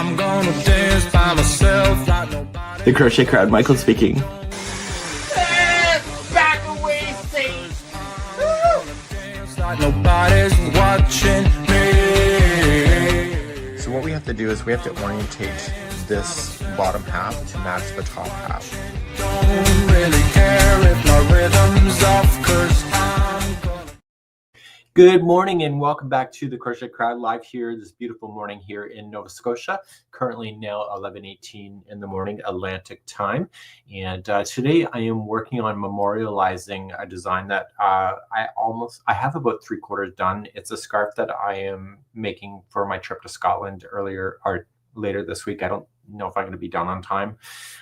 I'm gonna dance by myself like nobody. The Crochet Crowd, Michael speaking. Back away, Sage. Like nobody's watching me. So what we have to do is we have to orientate this bottom half to match the top half. Don't really care if my rhythm's off, 'cause I'm gonna. Good morning and welcome back to the Crochet Crowd live here this beautiful morning here in Nova Scotia. Currently now 11:18 in the morning Atlantic time, and today I am working on memorializing a design that I have about 3/4 done. It's a scarf that I am making for my trip to Scotland later this week. I don't know if I'm going to be done on time.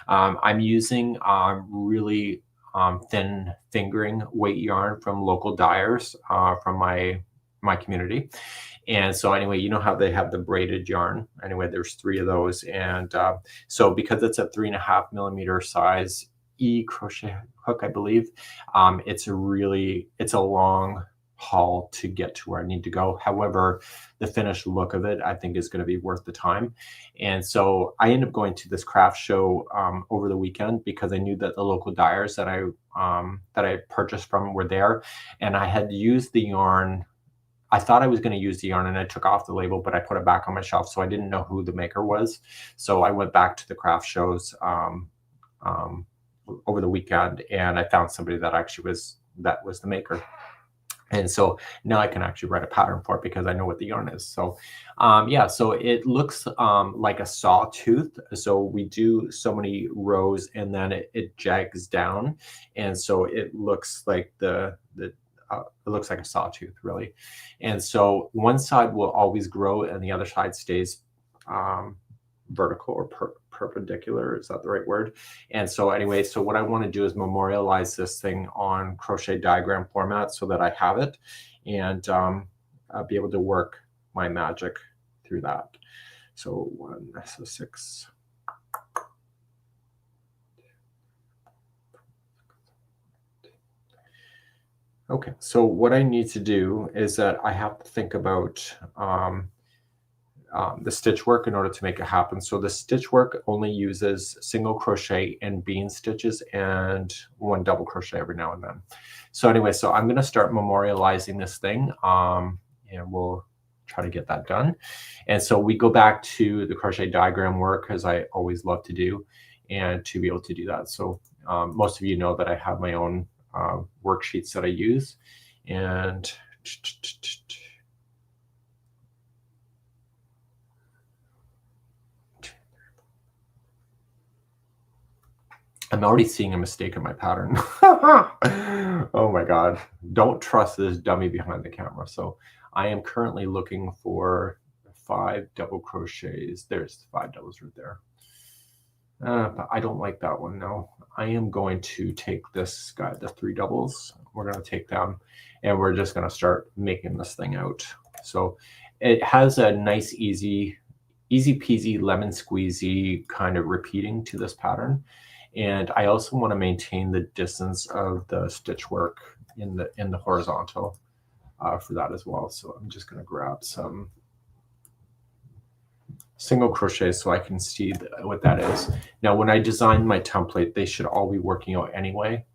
I'm using really thin fingering weight yarn from local dyers from my community. And so anyway, you know how they have the braided yarn. Anyway, there's 3 of those. And so because it's a 3.5mm size crochet hook, I believe, it's a long haul to get to where I need to go. However, the finished look of it, I think, is going to be worth the time. And so I ended up going to this craft show over the weekend because I knew that the local dyers that I purchased from were there, and I had used the yarn. I thought I was going to use the yarn and I took off the label, but I put it back on my shelf, so I didn't know who the maker was. So I went back to the craft shows over the weekend, and I found somebody that actually was the maker. And so now I can actually write a pattern for it because I know what the yarn is. So yeah, so it looks like a sawtooth. So we do so many rows and then it jags down. And so it looks like it looks like a sawtooth, really. And so one side will always grow and the other side stays vertical or perpendicular. Is that the right word? And so anyway, so what I want to do is memorialize this thing on crochet diagram format so that I have it, and I'll be able to work my magic through that. So 6. Okay, so what I need to do is that I have to think about the stitch work in order to make it happen. So the stitch work only uses single crochet and bean stitches and 1 double crochet every now and then. So anyway, so I'm going to start memorializing this thing, and we'll try to get that done. And so we go back to the crochet diagram work, as I always love to do, and to be able to do that. So most of you know that I have my own worksheets that I use, and I'm already seeing a mistake in my pattern. Oh my God. Don't trust this dummy behind the camera. So I am currently looking for 5 double crochets. There's 5 doubles right there. But I don't like that one. No, I am going to take this guy, the 3 doubles. We're going to take them and we're just going to start making this thing out. So it has a nice, easy peasy lemon squeezy kind of repeating to this pattern. And I also want to maintain the distance of the stitch work in the horizontal for that as well. So I'm just going to grab some single crochet so I can see what that is. Now, when I design my template, they should all be working out anyway.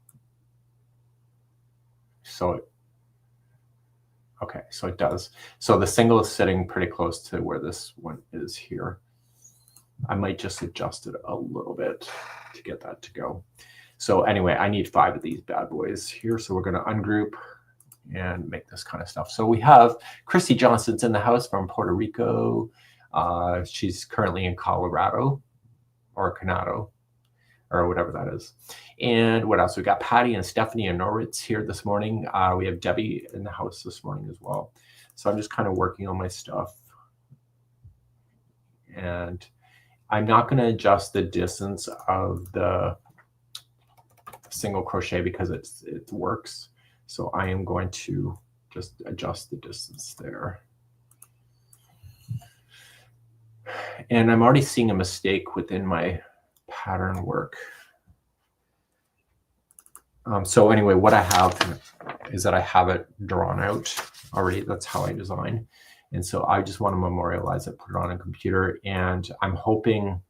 So, okay, so it does. So the single is sitting pretty close to where this one is here. I might just adjust it a little bit to get that to go. So anyway, I need 5 of these bad boys here. So we're going to ungroup and make this kind of stuff. So we have Christy Johnson's in the house from Puerto Rico. She's currently in Colorado or Canado or whatever that is. And what else? We got Patty and Stephanie and Norwitz here this morning. We have Debbie in the house this morning as well. So I'm just kind of working on my stuff. And I'm not going to adjust the distance of the single crochet because it works. So I am going to just adjust the distance there. And I'm already seeing a mistake within my pattern work. So anyway, what I have is that I have it drawn out already. That's how I design. And so I just want to memorialize it, put it on a computer, and I'm hoping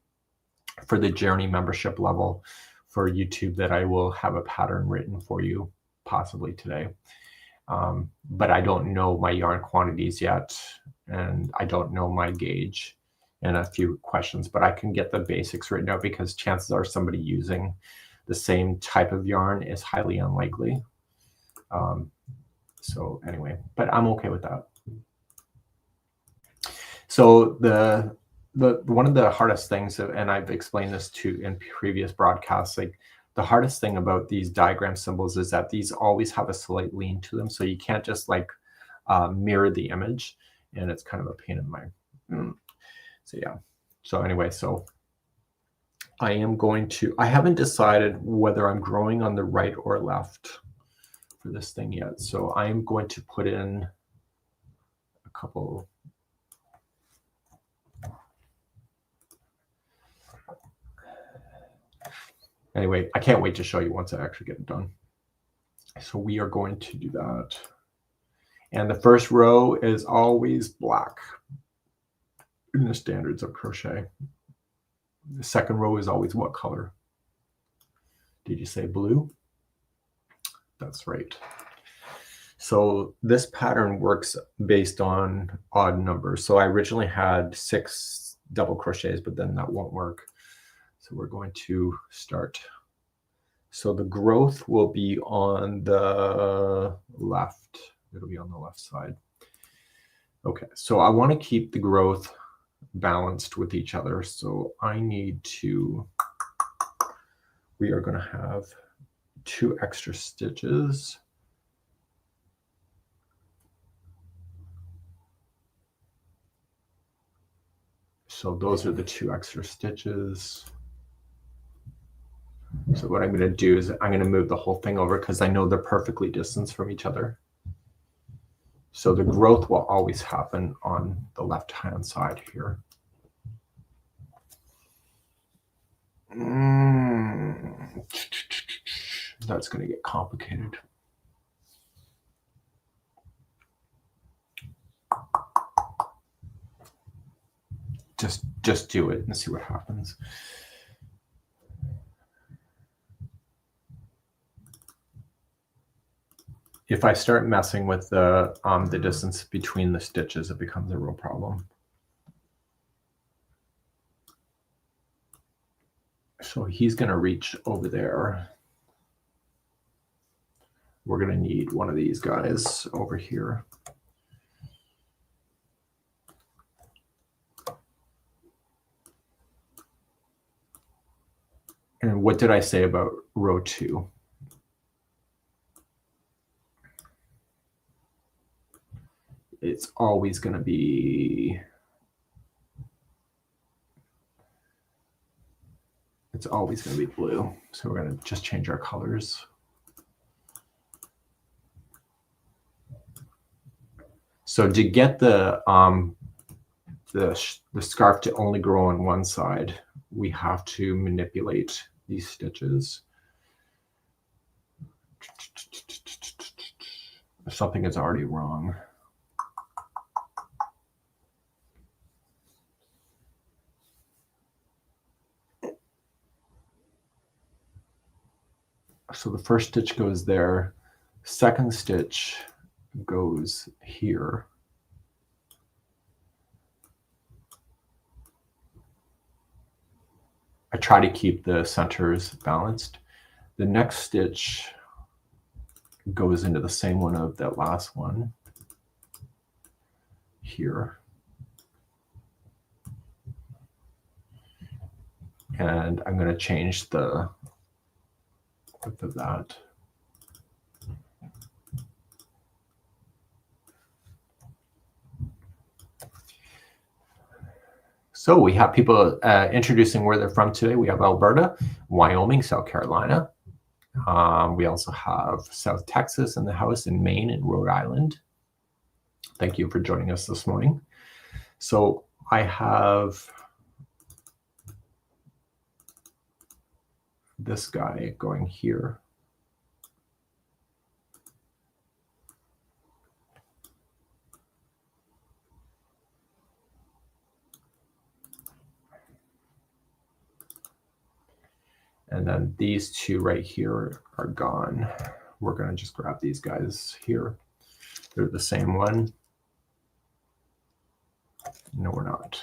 for the Journey membership level for YouTube that I will have a pattern written for you possibly today. But I don't know my yarn quantities yet, and I don't know my gauge and a few questions, but I can get the basics written out because chances are somebody using the same type of yarn is highly unlikely. So anyway, but I'm okay with that. So the one of the hardest things, and I've explained this to in previous broadcasts, like the hardest thing about these diagram symbols is that these always have a slight lean to them. So you can't just like mirror the image, and it's kind of a pain in my, so yeah. So anyway, so I am going to, I haven't decided whether I'm growing on the right or left for this thing yet. So I am going to put in a couple. Anyway, I can't wait to show you once I actually get it done. So we are going to do that. And the first row is always black in the standards of crochet. The second row is always what color? Did you say blue? That's right. So this pattern works based on odd numbers. So I originally had 6 double crochets, but then that won't work. So we're going to start. So the growth will be on the left. It'll be on the left side. Okay, so I want to keep the growth balanced with each other. So I need to, we are going to have 2 extra stitches. So those are the 2 extra stitches. So what I'm going to do is I'm going to move the whole thing over because I know they're perfectly distanced from each other. So the growth will always happen on the left-hand side here. That's going to get complicated. Just do it and see what happens. If I start messing with the distance between the stitches, it becomes a real problem. So he's going to reach over there. We're going to need one of these guys over here. And what did I say about row 2? It's always going to be, it's always going to be blue. So we're going to just change our colors. So to get the scarf to only grow on one side, we have to manipulate these stitches. Something is already wrong. So the first stitch goes there, second stitch goes here. I try to keep the centers balanced. The next stitch goes into the same one of that last one here. And I'm going to change the width of that. So we have people introducing where they're from today. We have Alberta, Wyoming, South Carolina. We also have South Texas in the house, in Maine and Rhode Island. Thank you for joining us this morning. So I have this guy going here. And then these two right here are gone. We're going to just grab these guys here. They're the same one. No, we're not.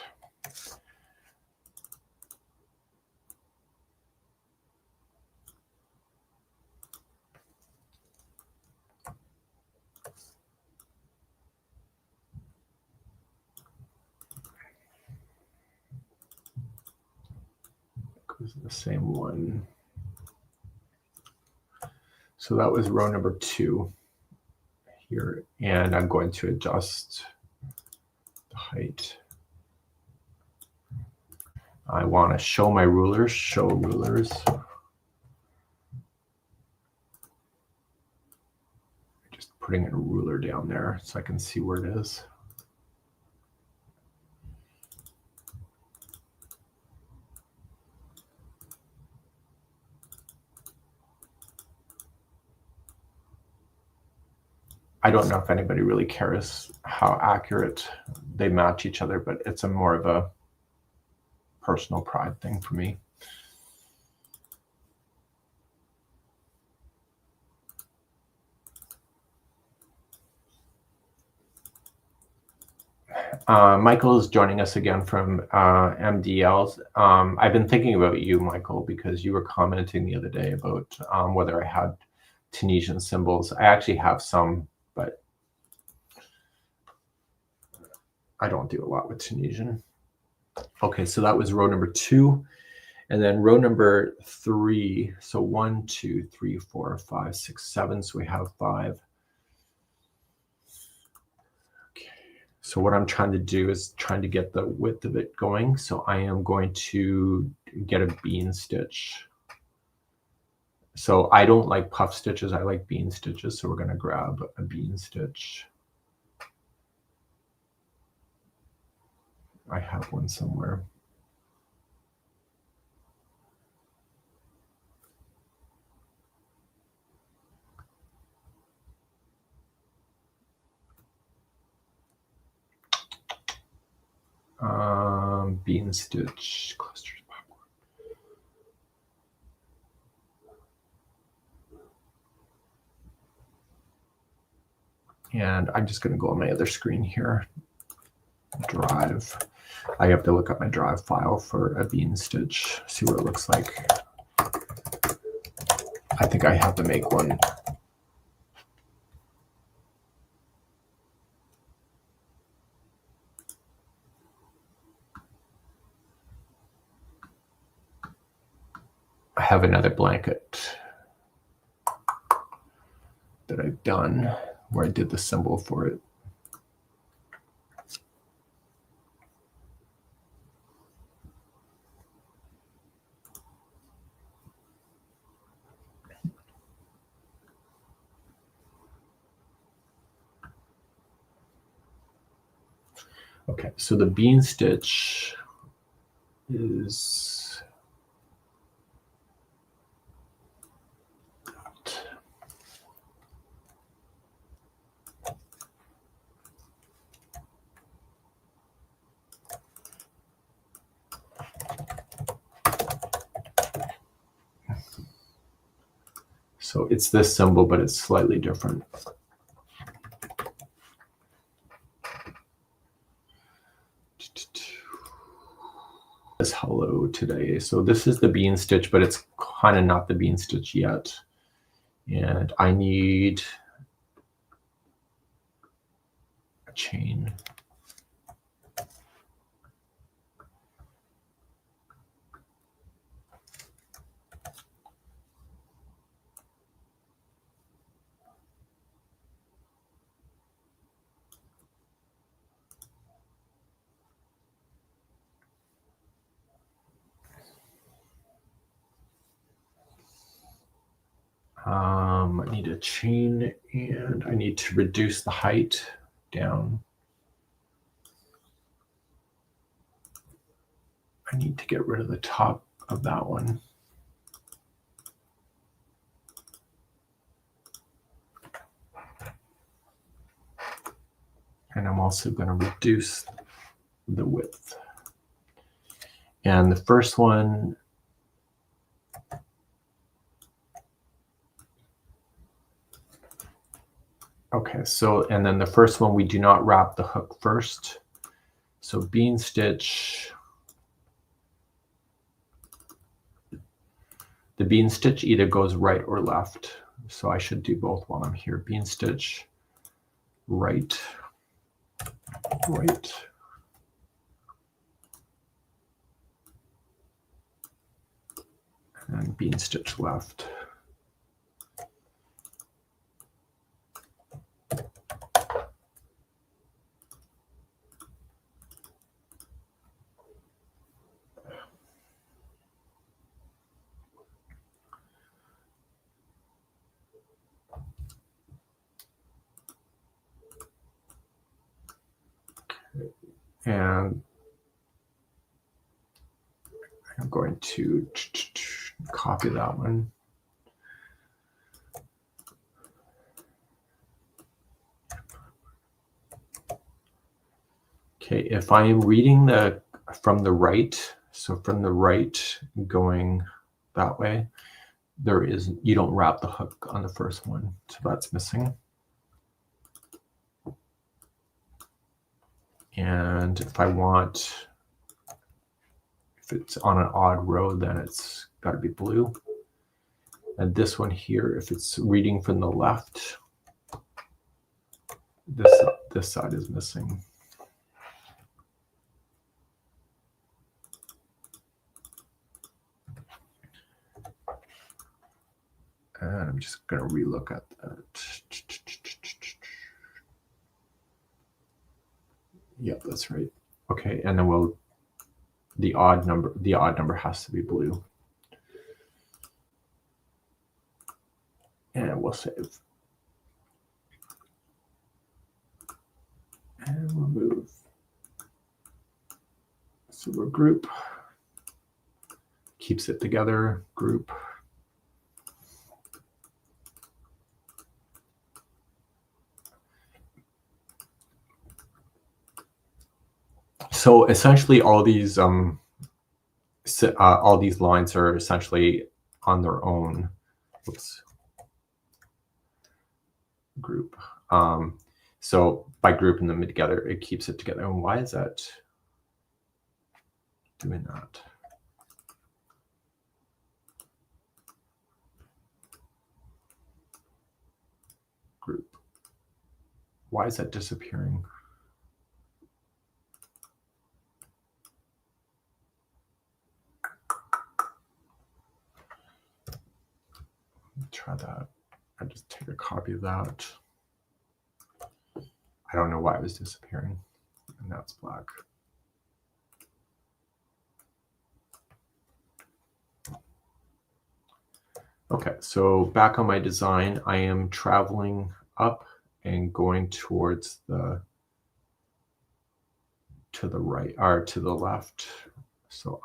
Goes to the same one. So that was row number 2 here, and I'm going to adjust the height. I want to show my rulers, show rulers. Just putting a ruler down there so I can see where it is. I don't know if anybody really cares how accurate they match each other, but it's a more of a personal pride thing for me. Michael is joining us again from MDLs. I've been thinking about you, Michael, because you were commenting the other day about whether I had Tunisian symbols. I actually have some, but I don't do a lot with Tunisian. Okay, so that was row number 2. And then row number 3. So 1, 2, 3, 4, 5, 6, 7. So we have 5. Okay. So what I'm trying to do is trying to get the width of it going. So I am going to get a bean stitch. So I don't like puff stitches. I like bean stitches. So we're going to grab a bean stitch. I have one somewhere. Bean stitch clusters. And I'm just going to go on my other screen here. Drive. I have to look up my drive file for a bean stitch, see what it looks like. I think I have to make one. I have another blanket that I've done where I did the symbol for it. Okay, so the bean stitch is so it's this symbol, but it's slightly different. This hello today. So this is the bean stitch, but it's kind of not the bean stitch yet. And I need a chain. I need a chain and I need to reduce the height down. I need to get rid of the top of that one. And I'm also going to reduce the width. And the first one Okay, so, and then the first one, we do not wrap the hook first. So bean stitch. The bean stitch either goes right or left. So I should do both while I'm here. Bean stitch, right, right. And bean stitch left. And I'm going to copy that one. Okay, if I am reading from the right, so from the right going that way, you don't wrap the hook on the first one, so that's missing. And if it's on an odd row, then it's got to be blue. And this one here, if it's reading from the left, this side is missing. And I'm just going to relook at that. Yep, that's right. Okay, and then the odd number has to be blue. And we'll save. And we'll move. So we'll group. Keeps it together, group. So essentially all these lines are essentially on their own. Oops. Group. So by grouping them together, it keeps it together. And why is that doing that? Group. Why is that disappearing? Try that. I just take a copy of that. I don't know why it was disappearing. And now it's black. Okay, so back on my design, I am traveling up and going towards to the right or to the left. So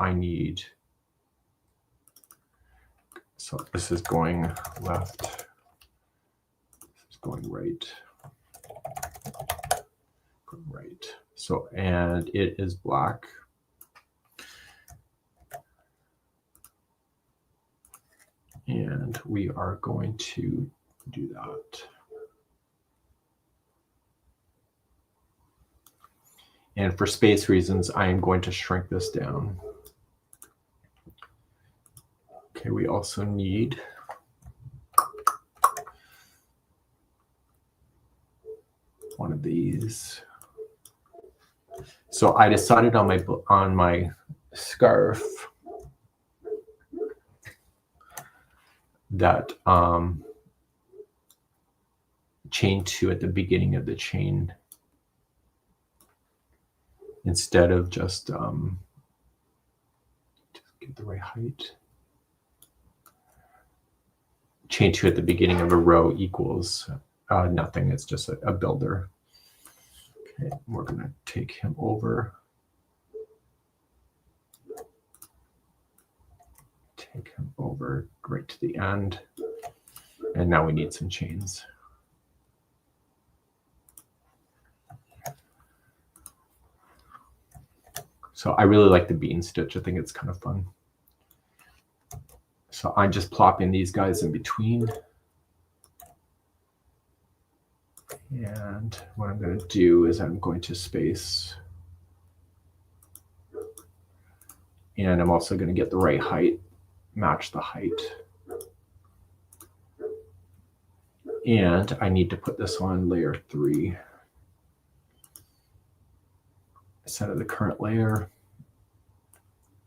so this is going left, this is going right, going right. So, and it is black. And we are going to do that. And for space reasons, I am going to shrink this down. Okay, we also need one of these. So I decided on my scarf that chain 2 at the beginning of the chain instead of just get the right height. Chain 2 at the beginning of a row equals nothing. It's just a builder. Okay, we're going to take him over. Take him over right to the end. And now we need some chains. So I really like the bean stitch. I think it's kind of fun. So I'm just plopping these guys in between. And what I'm going to do is I'm going to space, and I'm also going to get the right height, match the height. And I need to put this on layer 3 instead of the current layer.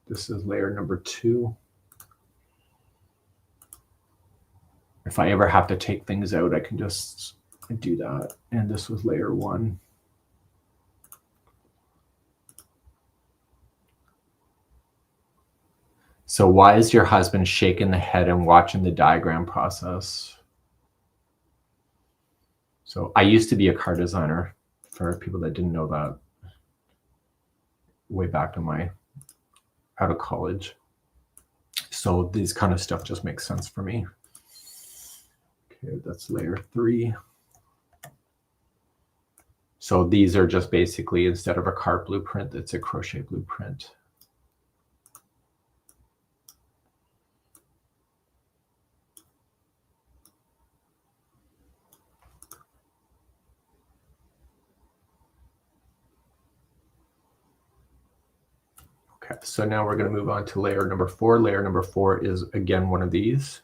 This is layer number 2. If I ever have to take things out, I can just do that. And this was layer 1. So why is your husband shaking the head and watching the diagram process? So I used to be a car designer, for people that didn't know that, way back in my out of college. So this kind of stuff just makes sense for me. Okay, that's layer 3. So these are just basically, instead of a card blueprint, it's a crochet blueprint. Okay, so now we're going to move on to layer number 4. Layer number 4 is again one of these.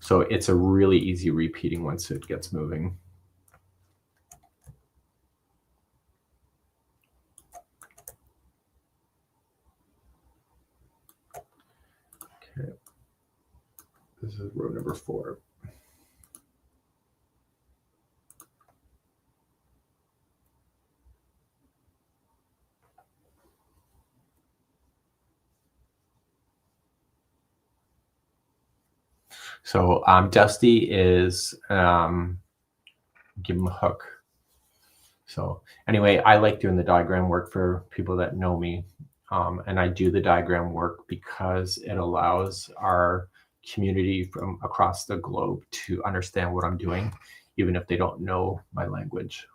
So it's a really easy repeating once it gets moving. Okay, this is row number 4. So Dusty is give him a hook. So anyway, I like doing the diagram work for people that know me. And I do the diagram work because it allows our community from across the globe to understand what I'm doing, even if they don't know my language.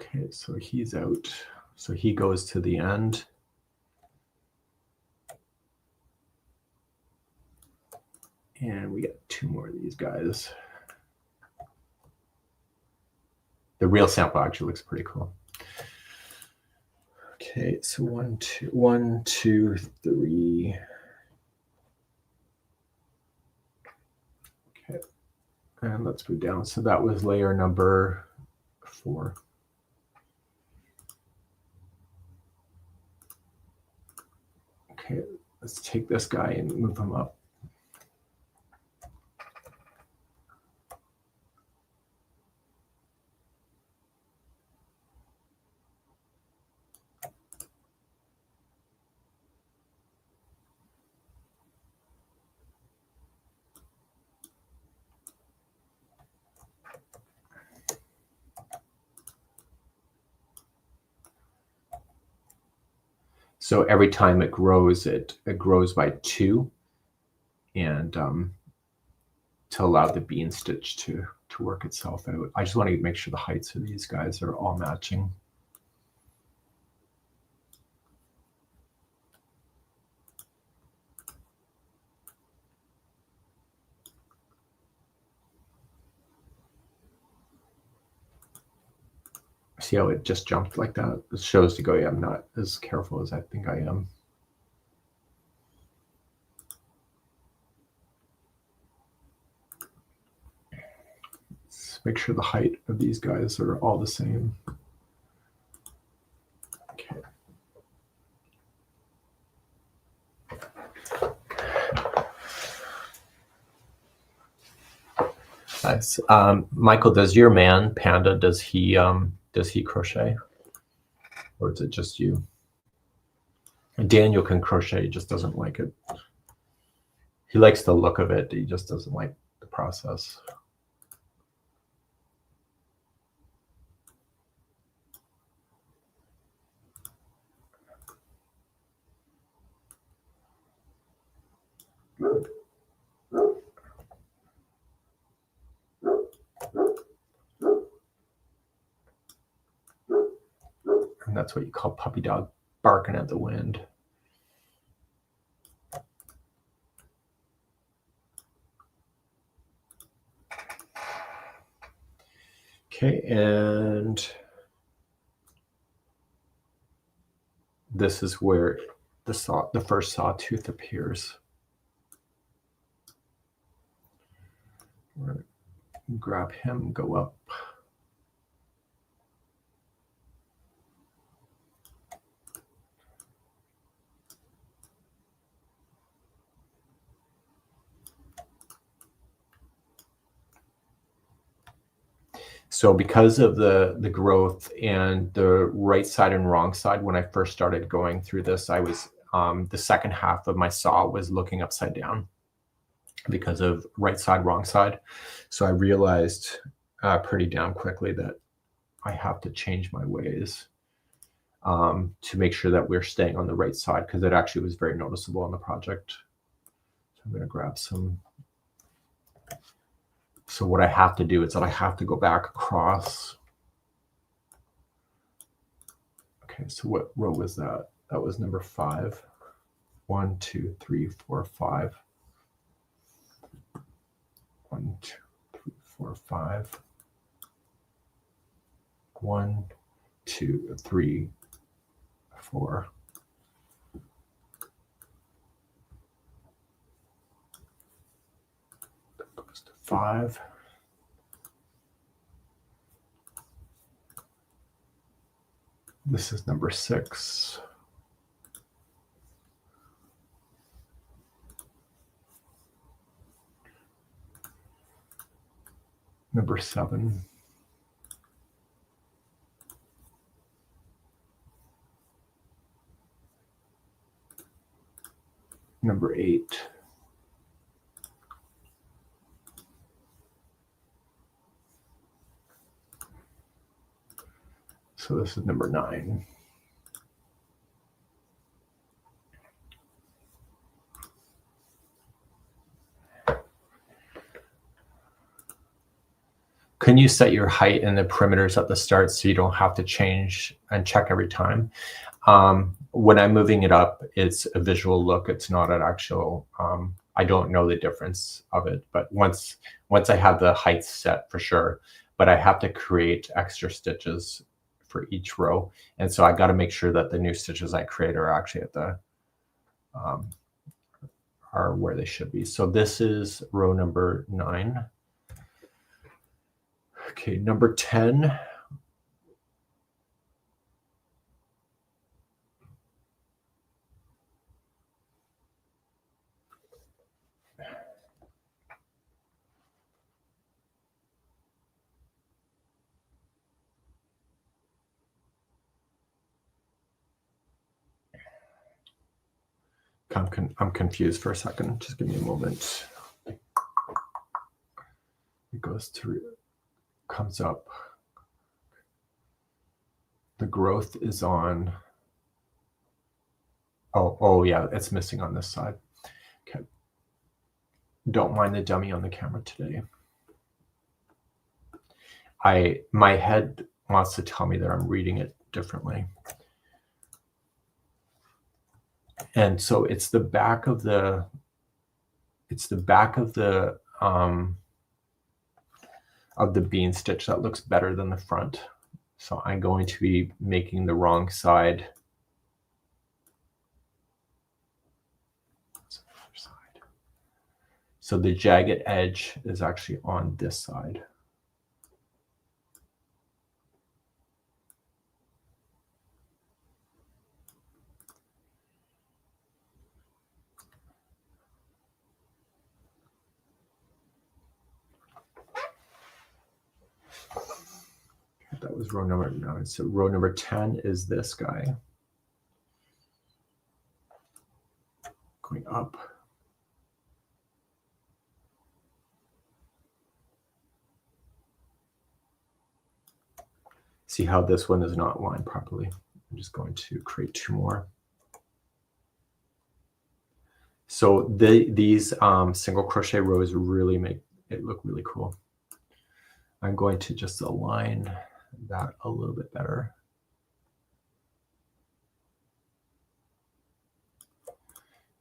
Okay, so he's out. So he goes to the end. And we got 2 more of these guys. The real sample actually looks pretty cool. Okay, so 1, 2, 3. Okay, and let's move down. So that was layer number 4. Okay, let's take this guy and move him up. So every time it grows, it grows by 2, and to allow the bean stitch to work itself out. I just want to make sure the heights of these guys are all matching. See how it just jumped like that? It shows to go, yeah, I'm not as careful as I think I am. Let's make sure the height of these guys are all the same. Okay. Nice. Michael, does your man Panda, does he crochet, or is it just you? Daniel can crochet, he just doesn't like it. He likes the look of it, he just doesn't like the process. And that's what you call puppy dog barking at the wind. Okay, and this is where the first sawtooth appears. We're gonna grab him, go up. So because of the growth and the right side and wrong side, when I first started going through this, I was the second half of my saw was looking upside down because of right side, wrong side. So I realized pretty damn quickly that I have to change my ways to make sure that we're staying on the right side, because it actually was very noticeable on the project. So I'm going to grab some. So what I have to do is that I have to go back across. Okay, so what row was that? That was number 5. 1, 2, 3, 4, 5. 1, 2, 3, 4, 5. 1, 2, 3, 4. That goes to 5. This is number 6. Number 7. Number 8. So this is number 9. Can you set your height and the perimeters at the start so you don't have to change and check every time? When I'm moving it up, it's a visual look. It's not an actual, I don't know the difference of it, but once I have the height set for sure, but I have to create extra stitches for each row. And so I got to make sure that the new stitches I create are actually at the, are where they should be. So this is row number 9. Okay, number 10. I'm confused for a second. Just give me a moment. It goes through, comes up. The growth is on. Oh yeah, it's missing on this side. Okay. Don't mind the dummy on the camera today. My head wants to tell me that I'm reading it differently. And so it's the back of the bean stitch that looks better than the front. So I'm going to be making the wrong side. So the jagged edge is actually on this side. was row number 9. So row number 10 is this guy. Going up. See how this one is not lined properly. I'm just going to create 2 more. So these single crochet rows really make it look really cool. I'm going to just align that a little bit better.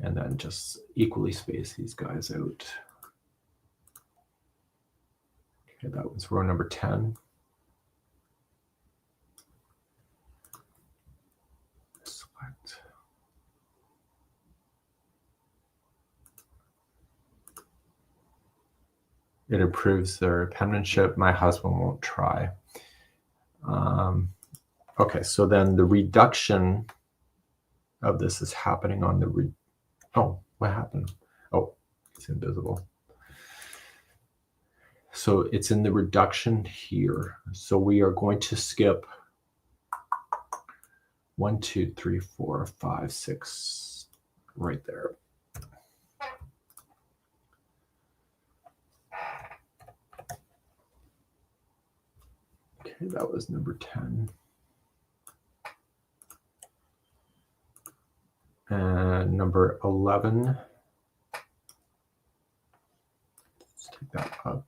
And then just equally space these guys out. Okay, that was row number 10. Select. It improves their penmanship. My husband won't try. Okay, so then the reduction of this is happening on the oh, what happened? Oh, it's invisible. So it's in the reduction here. So we are going to skip 1, 2, 3, 4, 5, 6 right there. Okay, that was number 10. And number 11. Let's take that up.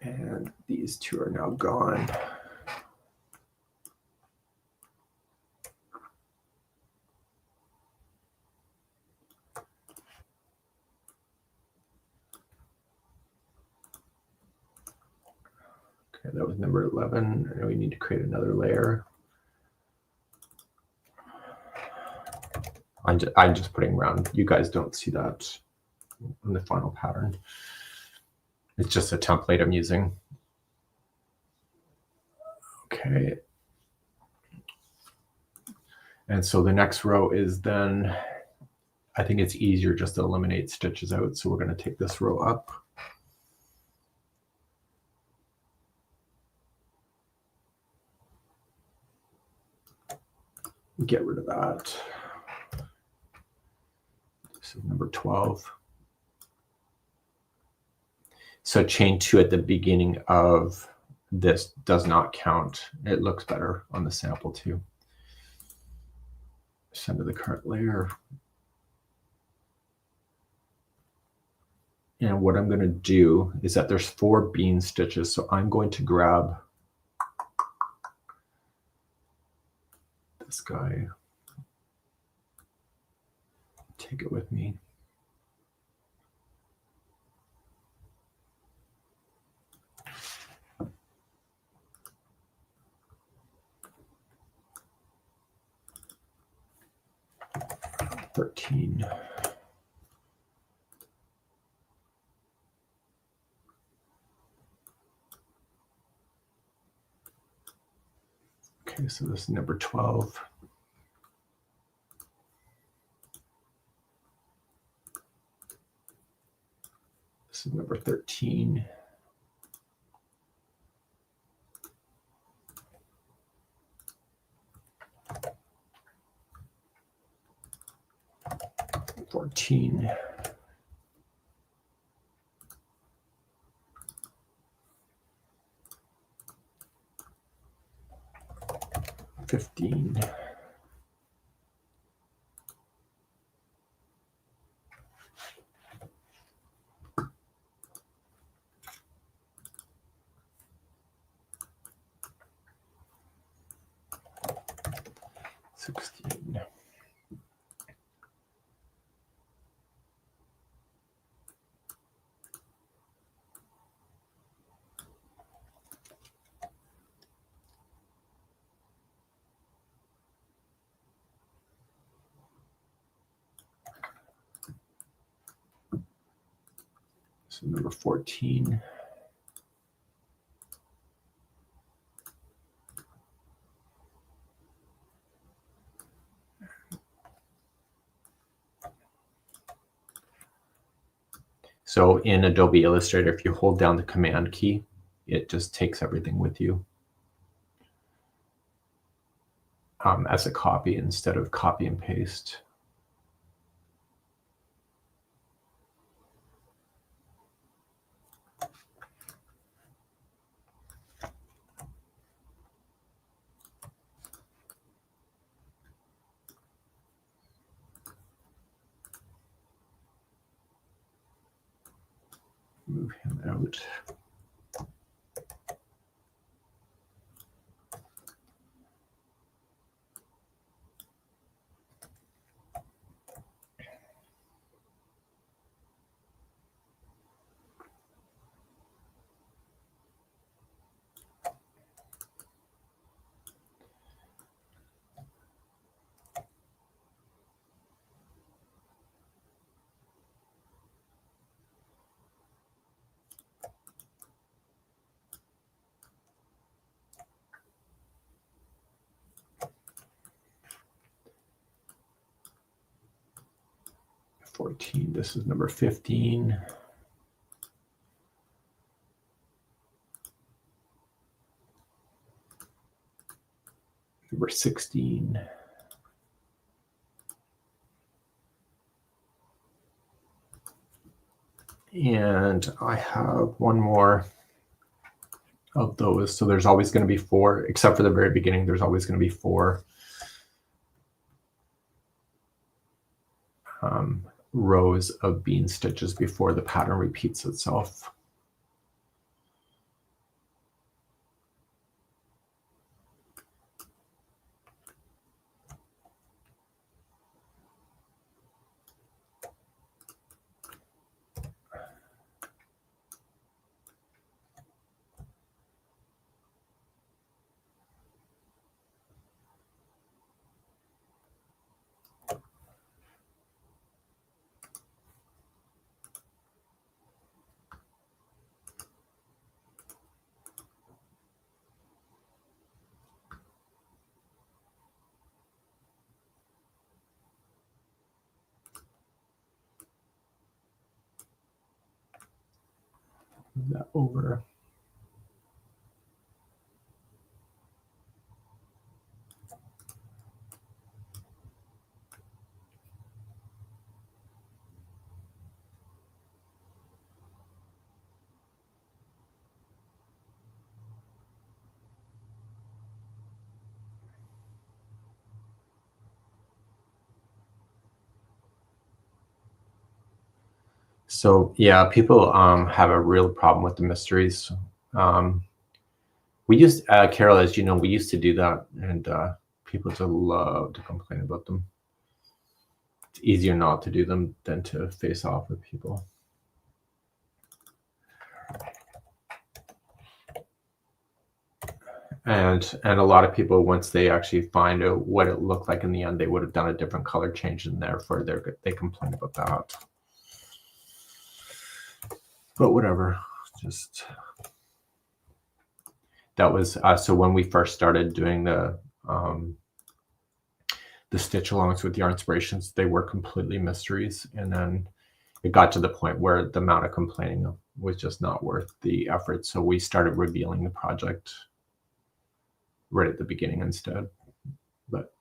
And these 2 are now gone. Okay, that was number 11. And we need to create another layer. I'm just putting around. You guys don't see that in the final pattern. It's just a template I'm using. Okay. And so the next row is then, I think it's easier just to eliminate stitches out. So we're going to take this row up. Get rid of that. This is number 12. So chain 2 at the beginning of this does not count. It looks better on the sample too. Send to the current layer. And what I'm going to do is that there's 4 bean stitches. So I'm going to grab this guy, take it with me. $13. Okay, so this is number 12. This is number 13. $14. 15. $16. So number 14. So in Adobe Illustrator, if you hold down the Command key, it just takes everything with you as a copy instead of copy and paste. Move him out. This is number 15. Number 16. And I have one more of those. So there's always going to be 4, except for the very beginning, there's always going to be 4 rows of bean stitches before the pattern repeats itself. Move that over. So yeah, people have a real problem with the mysteries. We used, Carol, as you know, we used to do that, and people just love to complain about them. It's easier not to do them than to face off with people. And a lot of people, once they actually find out what it looked like in the end, they would have done a different color change, and therefore they complain about that. But whatever, just that was so when we first started doing the stitch alongs with yarn inspirations, they were completely mysteries, and then it got to the point where the amount of complaining was just not worth the effort, so we started revealing the project right at the beginning instead. But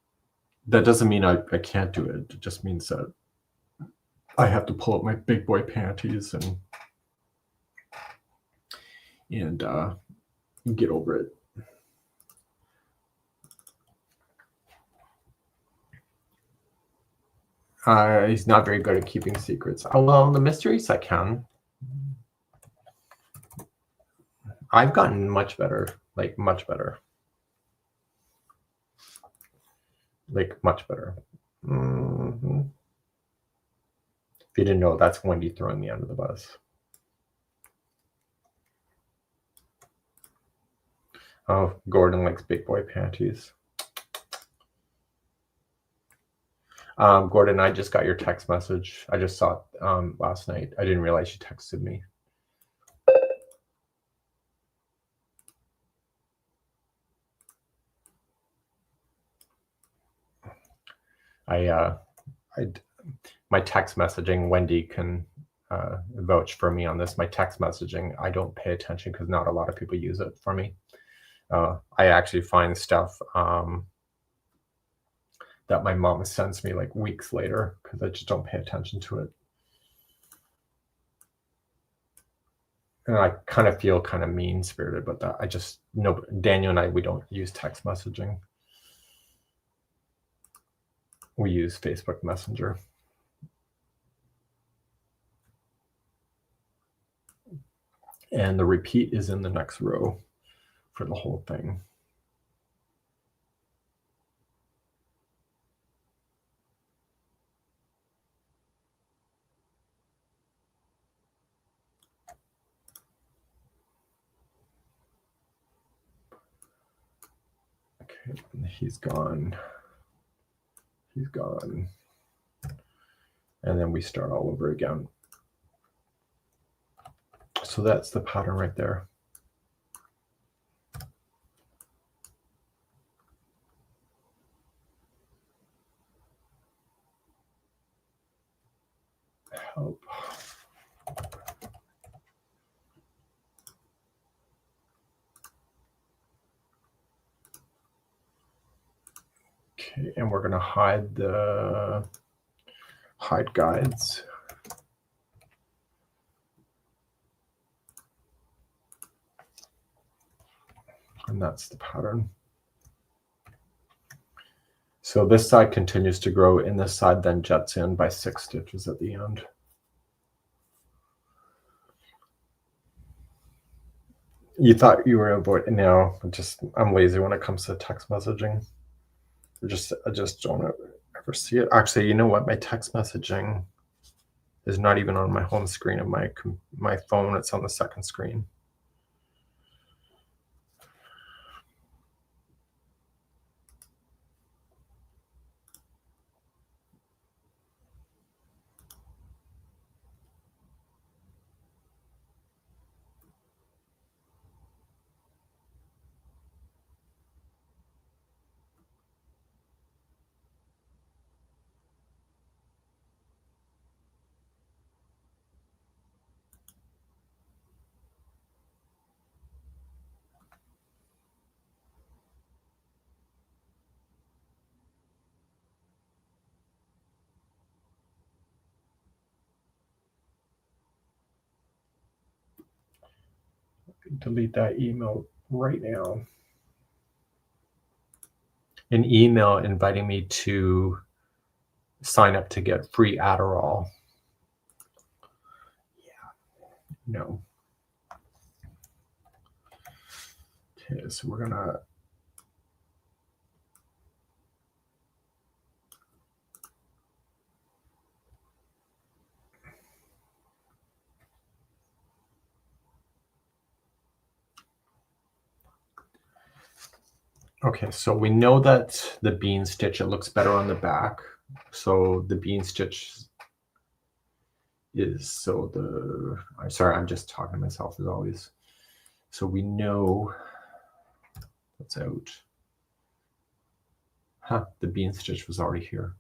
that doesn't mean I can't do it. It just means that I have to pull up my big boy panties and get over it. He's not very good at keeping secrets. Oh, well, the mysteries I can. I've gotten much better, like much better. Like much better. Mm-hmm. If you didn't know, that's Wendy throwing me under the bus. Oh, Gordon likes big boy panties. Gordon, I just got your text message. I just saw it last night. I didn't realize you texted me. My text messaging, Wendy can vouch for me on this. My text messaging, I don't pay attention because not a lot of people use it for me. I actually find stuff that my mom sends me like weeks later because I just don't pay attention to it. And I kind of feel kind of mean-spirited about that. I just, no, Daniel and I, we don't use text messaging. We use Facebook Messenger. And the repeat is in the next row for the whole thing. Okay, he's gone. He's gone. And then we start all over again. So that's the pattern right there. Help. Okay, and we're going to hide the hide guides. And that's the pattern. So this side continues to grow, and this side then jets in by 6 stitches at the end. You thought you were avoiding. No, I'm lazy when it comes to text messaging. I just don't ever see it. Actually, you know what? My text messaging is not even on my home screen of my phone. It's on the second screen. Delete that email right now. An email inviting me to sign up to get free Adderall. Yeah, no. Okay, so we're gonna okay, so we know that the bean stitch, it looks better on the back. So the bean stitch is, so the, I'm sorry, I'm just talking to myself as always. So we know that's out. Huh, the bean stitch was already here.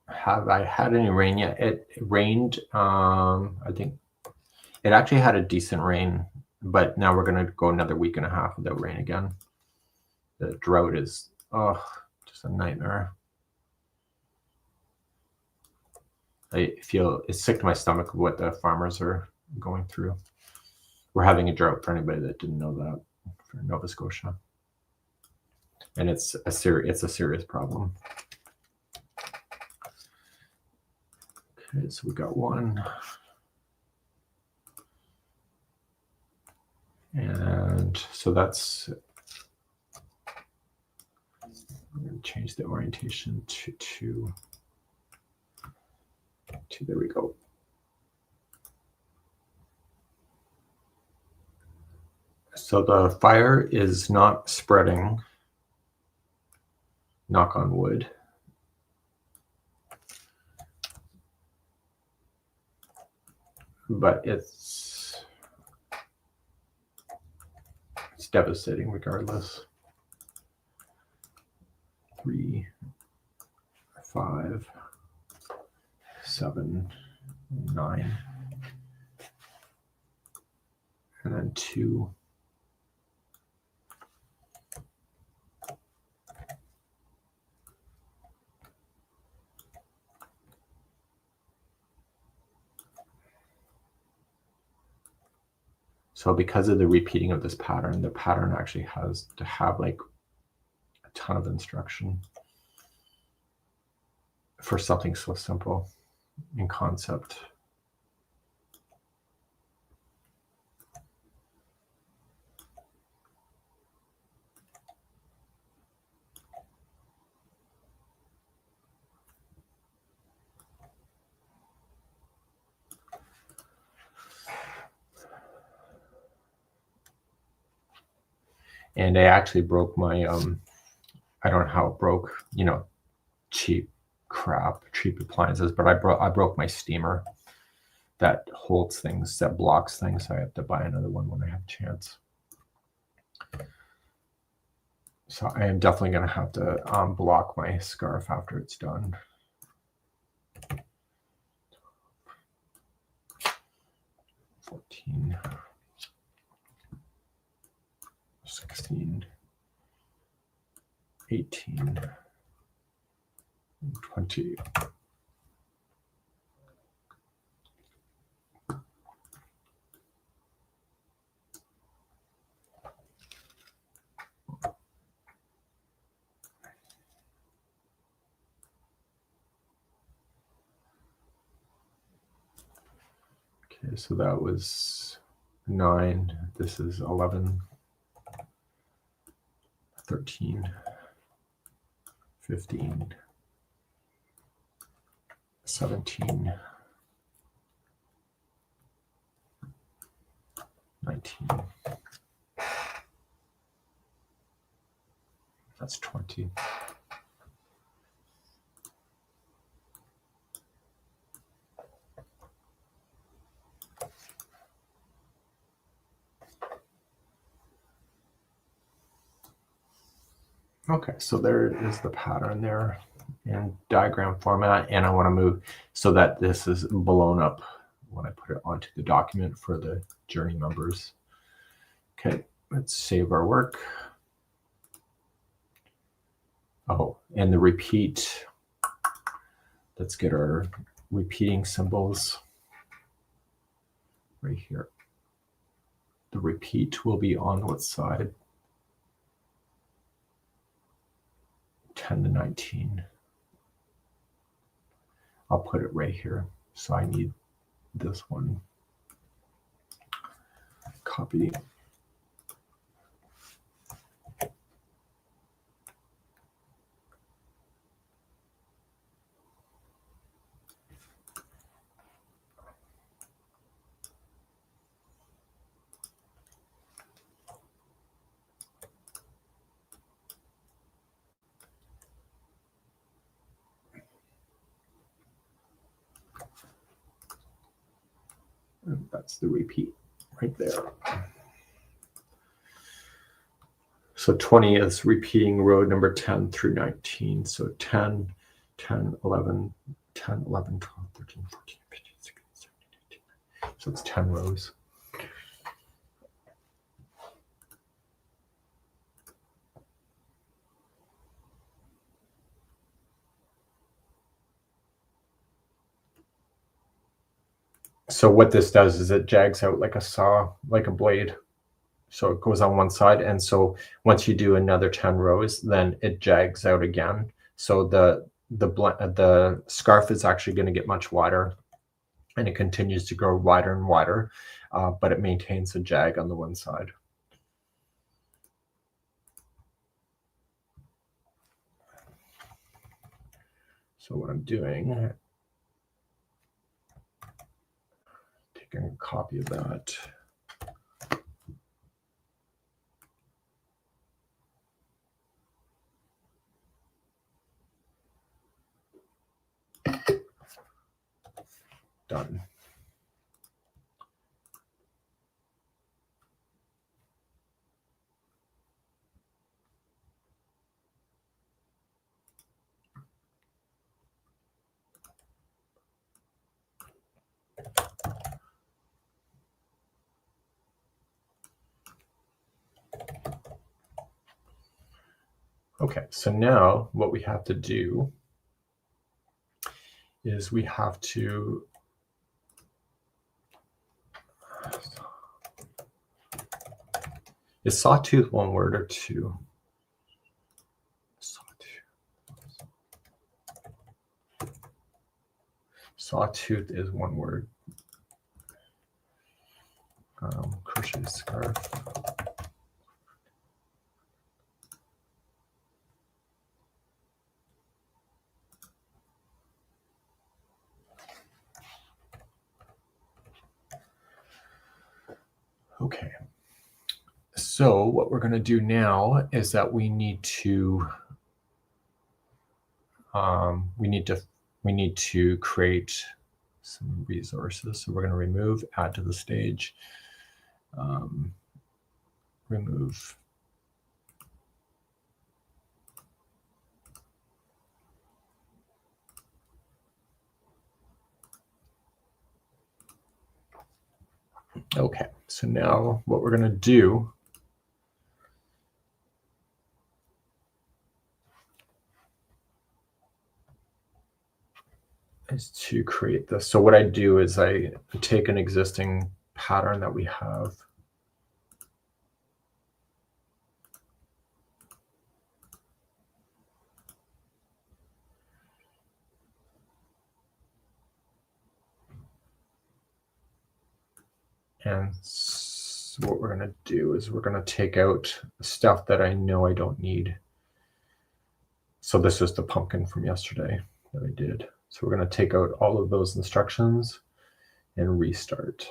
Have I had any rain yet? It rained, I think it actually had a decent rain, but now we're going to go another week and a half without rain again. The drought is, just a nightmare. I feel it's sick to my stomach of what the farmers are going through. We're having a drought, for anybody that didn't know that, for Nova Scotia. And it's a serious problem. Okay, so we got one. And so that's, I'm going to change the orientation to there we go. So the fire is not spreading, knock on wood. But it's devastating regardless. 3, 5, 7, 9, and then 2. So because of the repeating of this pattern, the pattern actually has to have like a ton of instruction for something so simple in concept. And I actually broke my, I don't know how it broke, you know, cheap appliances, but I broke my steamer that holds things, that blocks things. So I have to buy another one when I have a chance. So I am definitely going to have to block my scarf after it's done. 14, 16, 18, 20. Okay, so that was 9. This is 11, 13, 15, 17, 19. That's 20. Okay, so there is the pattern there in diagram format, and I want to move so that this is blown up when I put it onto the document for the journey numbers. Okay, let's save our work. Oh, and the repeat. Let's get our repeating symbols right here. The repeat will be on what side? 10 to 19. I'll put it right here. So I need this one. Copy. And that's the repeat right there. So 20 is repeating row number 10 through 19. So 10, 10, 11, 10, 11, 12, 13, 14, 15, 16, 17, 18. So it's 10 rows. So what this does is it jags out like a saw, like a blade. So it goes on one side. And so once you do another 10 rows, then it jags out again. So the scarf is actually going to get much wider, and it continues to grow wider and wider, but it maintains a jag on the one side. So what I'm doing, taking a copy of that. Done. Okay, so now what we have to do is we have to is sawtooth one word or two? Sawtooth is one word. Crochet scarf. Okay. So what we're going to do now is that we need to create some resources. So we're going to remove, add to the stage, remove. Okay, so now what we're going to do is to create this. So what I do is I take an existing pattern that we have. And so what we're going to do is we're going to take out stuff that I know I don't need. So this is the pumpkin from yesterday that I did. So we're going to take out all of those instructions and restart.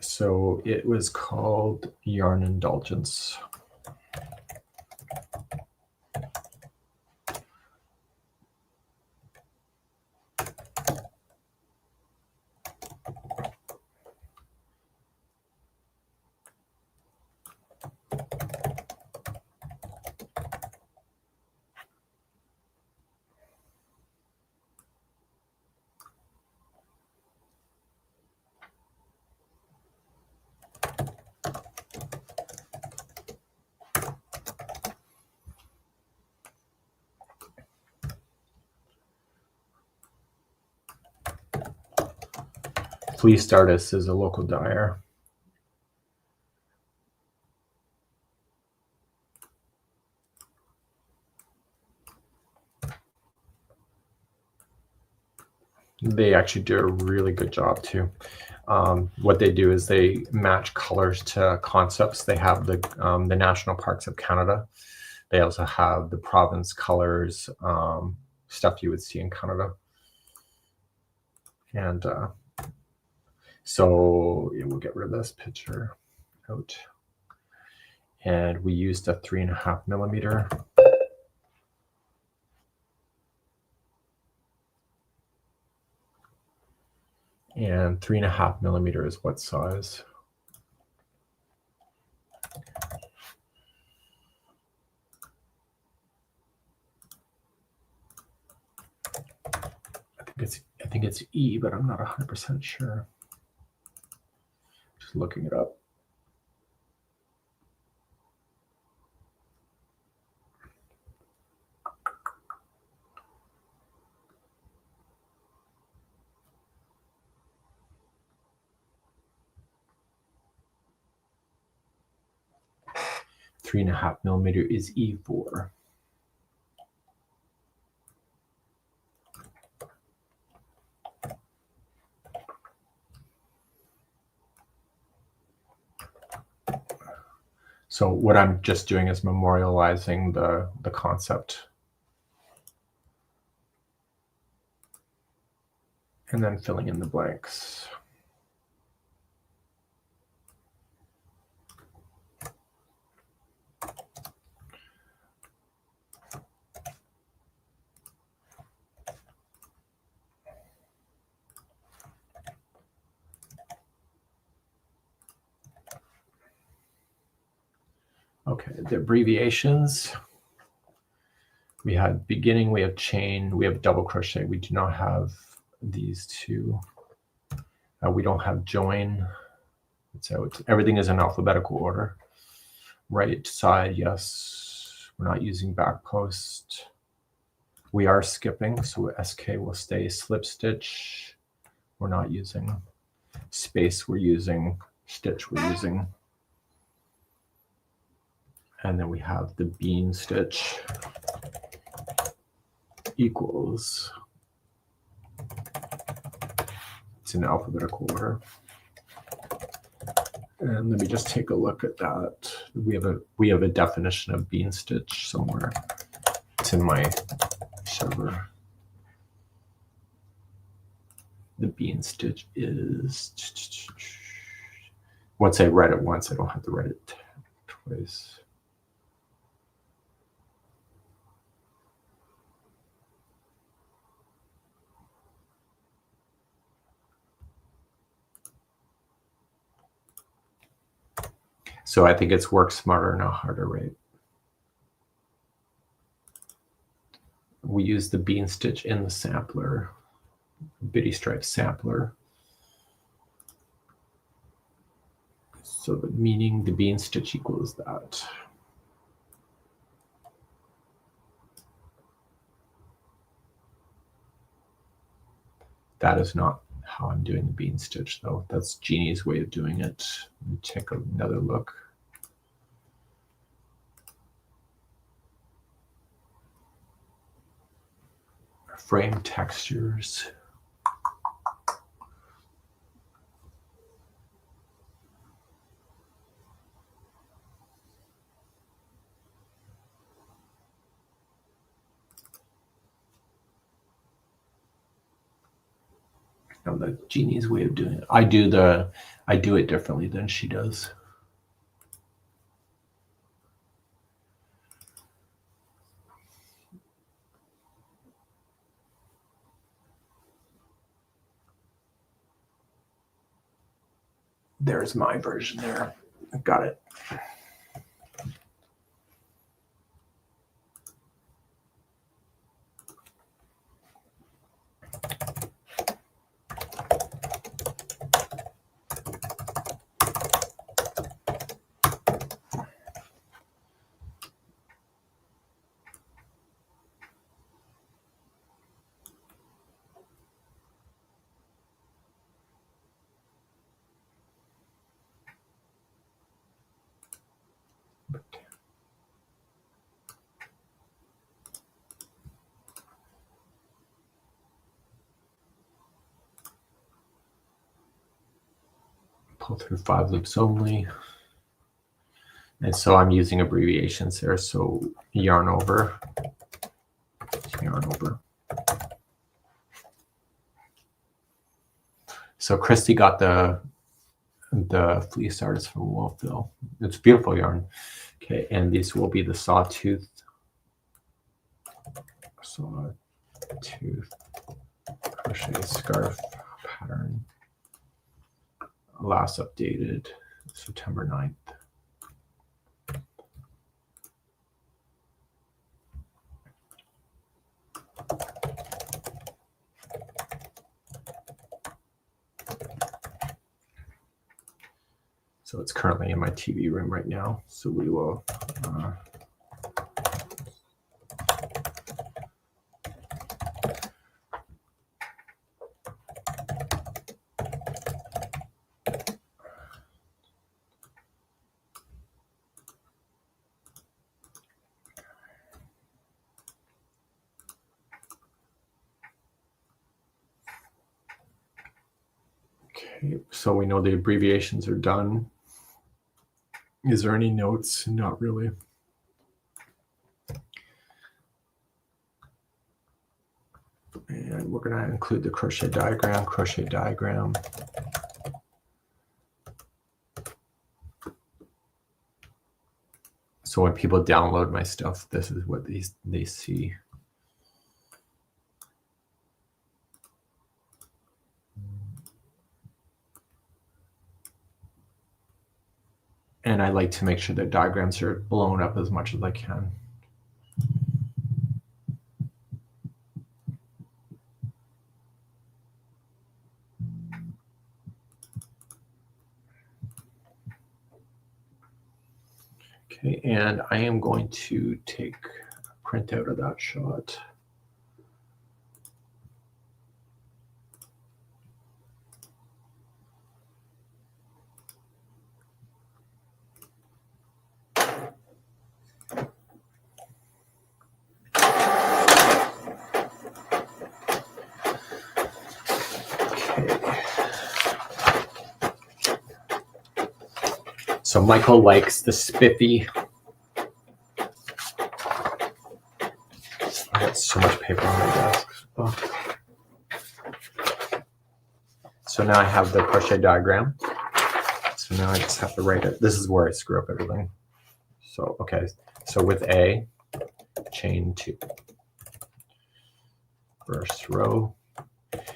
So it was called Yarn Indulgence. Fleece Artist is a local dyer. They actually do a really good job too. What they do is they match colors to concepts. They have the National Parks of Canada. They also have the province colors, stuff you would see in Canada. And so we'll get rid of this picture out. And we used a 3.5 millimeter. And 3.5 millimeter is what size? I think it's E, but I'm not 100% sure. Just looking it up. Three and a half millimeter is E4. So what I'm just doing is memorializing the concept. And then filling in the blanks. Okay, the abbreviations. We had beginning, we have chain, we have double crochet. We do not have these two. We don't have join. So everything is in alphabetical order. Right side, yes. We're not using back post. We are skipping, so SK will stay. Slip stitch, we're not using. Space, we're using. Stitch, we're using. And then we have the bean stitch equals. It's in alphabetical order. And let me just take a look at that. We have a definition of bean stitch somewhere. It's in my server. The bean stitch is, once I read it once, I don't have to write it twice. So I think it's work smarter, not harder, right? We use the bean stitch in the sampler, bitty stripe sampler. So the meaning the bean stitch equals that. That is not how I'm doing the bean stitch though. That's Jeannie's way of doing it. Let me take another look. Frame textures. No, that's Jeannie's way of doing it. I do it differently than she does. There's my version there. Got it. Pull through 5 loops only. And so I'm using abbreviations there. So yarn over, yarn over. So Christy got the fleece artist from Wolfville. It's beautiful yarn. Okay, and these will be the sawtooth crochet scarf pattern. Last updated September 9th. So it's currently in my TV room right now. So we will okay, so we know the abbreviations are done. Is there any notes? Not really. And we're going to include the crochet diagram. So when people download my stuff, this is what they see. And I like to make sure that diagrams are blown up as much as I can. Okay, and I am going to take a printout of that shot. So Michael likes the spiffy. I got so much paper on my desk. Oh. So now I have the crochet diagram. So now I just have to write it. This is where I screw up everything. So, okay. So with A, chain 2. First row.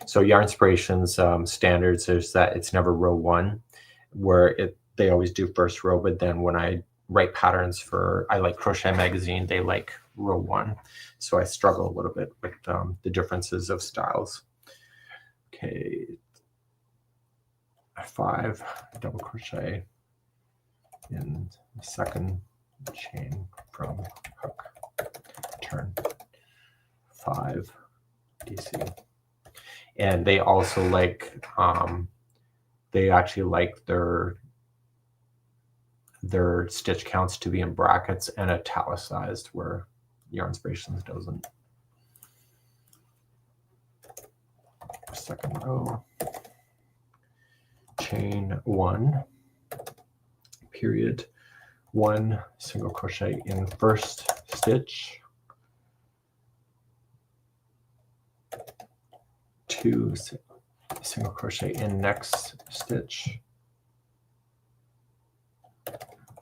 So Yarn Inspirations standards is that it's never row 1, where they always do first row, but then when I write patterns for, I like Crochet Magazine, they like row 1. So I struggle a little bit with the differences of styles. Okay, 5 double crochet in the second chain from hook, turn, 5 DC. And they also like, they actually like their stitch counts to be in brackets and italicized, where Yarn Inspirations doesn't. Second row, chain 1, period, 1 single crochet in first stitch, 2 single crochet in next stitch,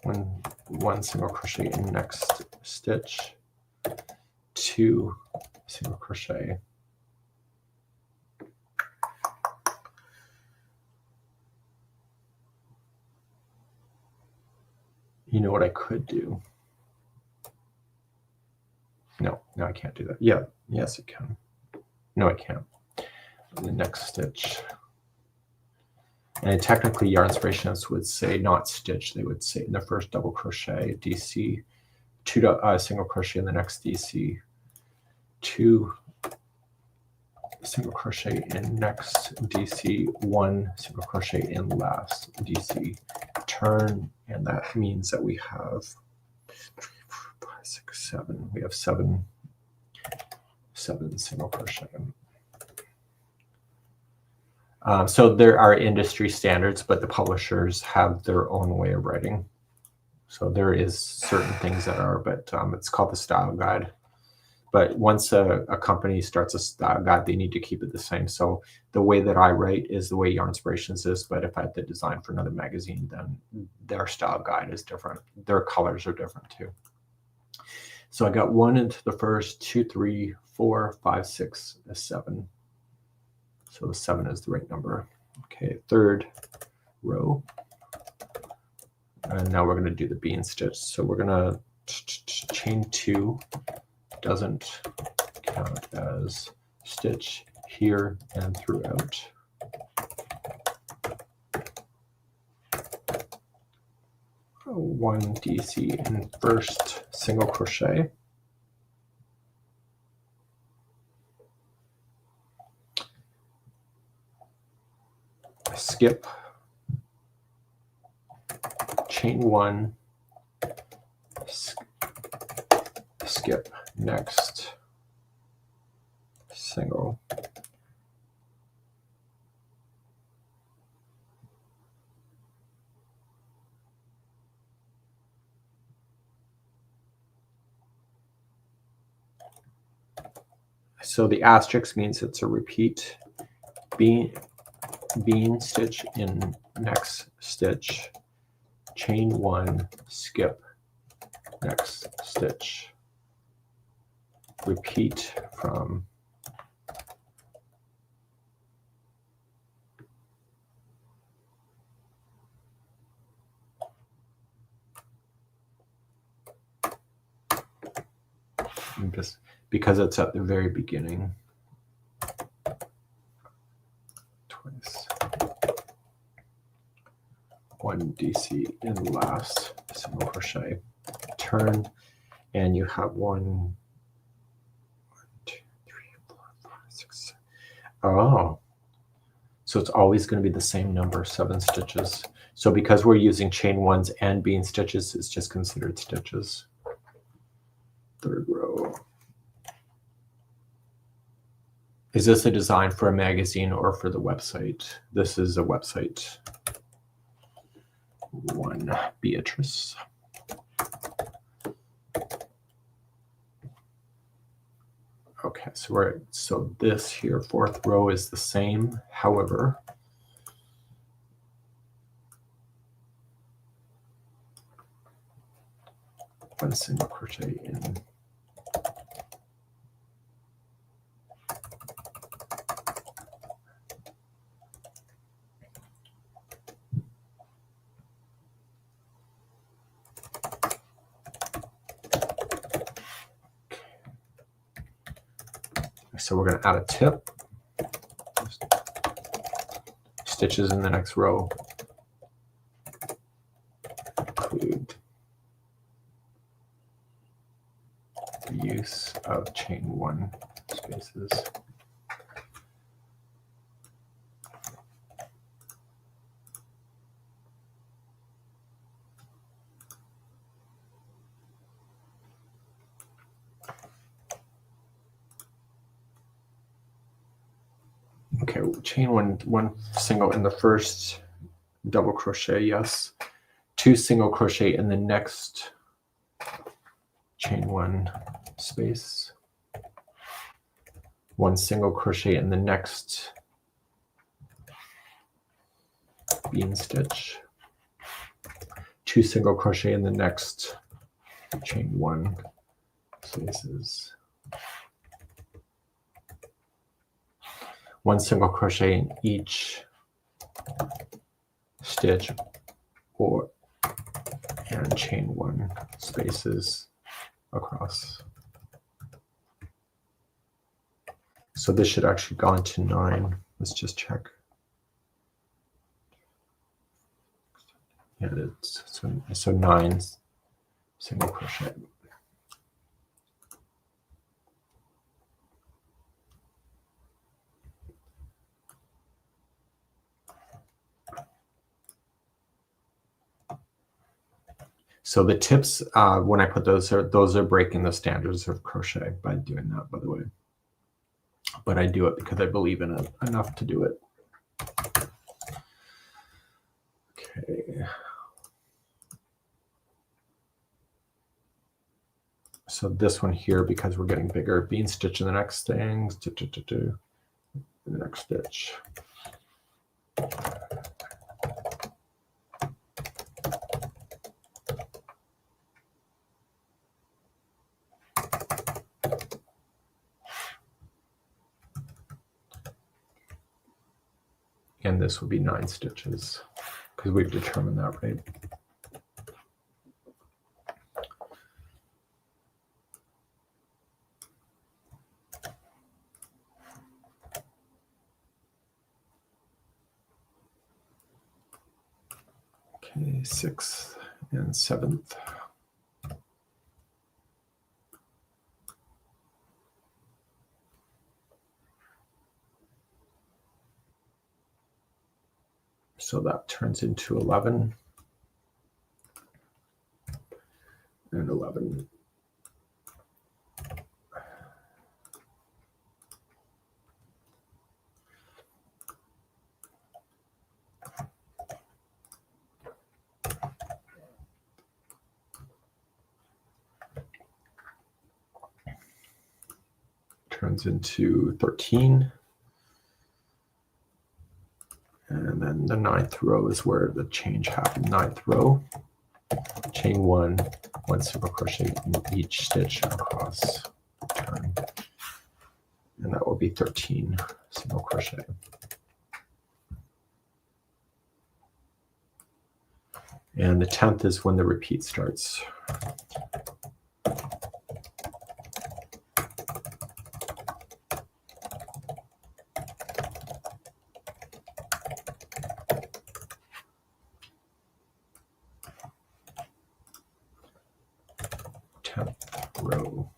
1 single crochet in next stitch, 2 single crochet. You know what I could do? No, I can't do that. Yeah, yes, it can. No, I can't. The next stitch. And technically, Yarn Inspirations would say not stitch. They would say in the first double crochet, DC, 2 single crochet in the next DC, 2 single crochet in next DC, 1 single crochet in last DC, turn, and that means that we have 3, 4, 5, 6, 7. We have 7 single crochet. So there are industry standards, but the publishers have their own way of writing. So there is certain things that are, but it's called the style guide. But once a company starts a style guide, they need to keep it the same. So the way that I write is the way Yarn Inspirations is, but if I had to design for another magazine, then their style guide is different. Their colors are different too. So I got 1 into the first, 2, 3, 4, 5, 6, 7. So 7 is the right number. Okay, third row. And now we're going to do the bean stitch. So we're going to chain 2 doesn't count as stitch here and throughout. One DC in first single crochet. Skip, chain 1, skip, next single, So the asterisk means it's a repeat. Bean stitch in next stitch, chain 1, skip next stitch, repeat from just because it's at the very beginning. Twice. 1 DC in last single crochet, turn, and you have 1, 2, 3, 4, 5, 6, 7. Oh, so it's always going to be the same number, 7 stitches. So because we're using chain 1s and bean stitches, it's just considered stitches. Third row. Is this a design for a magazine or for the website? This is a website. 1 Beatrice. Okay, so this here, 4th row is the same. However, one single crochet in. So we're going to add a tip, stitches in the next row, include the use of chain 1 spaces. Okay, chain one single in the first double crochet, yes. 2 single crochet in the next chain 1 space. 1 single crochet in the next bean stitch. 2 single crochet in the next chain 1 spaces. 1 single crochet in each stitch and chain 1 spaces across. So this should actually go into 9. Let's just check. Yeah, it's so 9 single crochet. So the tips, when I put those are breaking the standards of crochet by doing that, by the way. But I do it because I believe in it enough to do it. Okay. So this one here, because we're getting bigger, bean stitch in the next thing, the next stitch. And this will be 9 stitches because we've determined that, right? Okay, 6th and 7th. So that turns into 11 and 11. turns into 13. And then the 9th row is where the change happens. 9th row, chain 1 single crochet in each stitch across, turn, and that will be 13 single crochet. And the 10th is when the repeat starts. Row.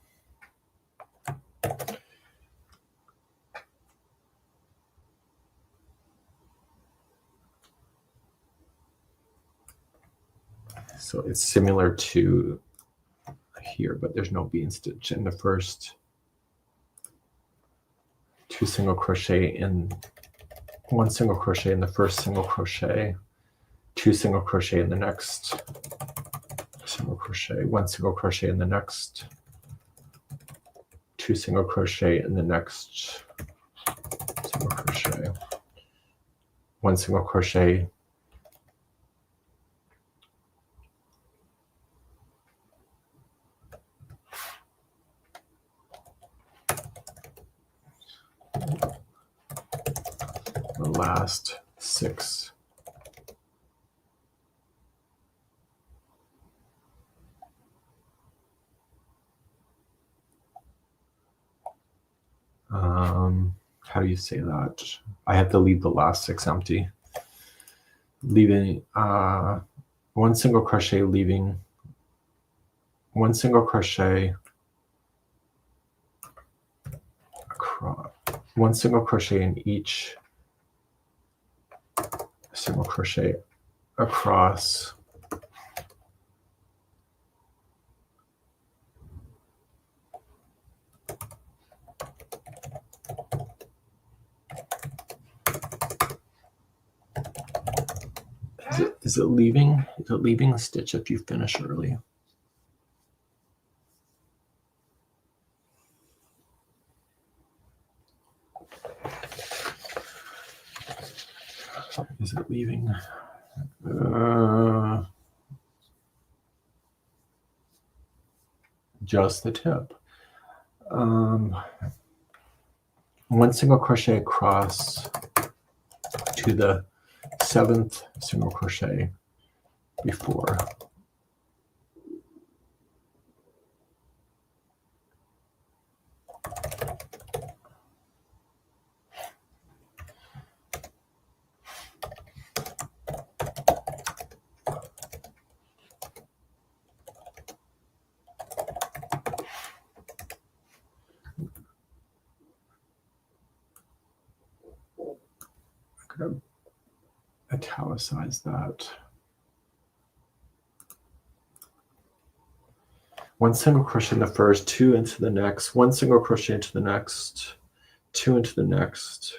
So it's similar to here, but there's no bean stitch in the first 2 single crochet in 1 single crochet in the first single crochet, 2 single crochet in the next single crochet, 1 single crochet in the next, 2 single crochet in the next single crochet, 1 single crochet, the last 6. How do you say that? I have to leave the last 6 empty. Leaving 1 single crochet, leaving 1 single crochet across, 1 single crochet in each single crochet across Is it leaving a stitch if you finish early? Is it leaving? Just the tip. 1 single crochet across to the 7th single crochet before. I'm going to italicize that. 1 single crochet in the first, 2 into the next, 1 single crochet into the next, 2 into the next,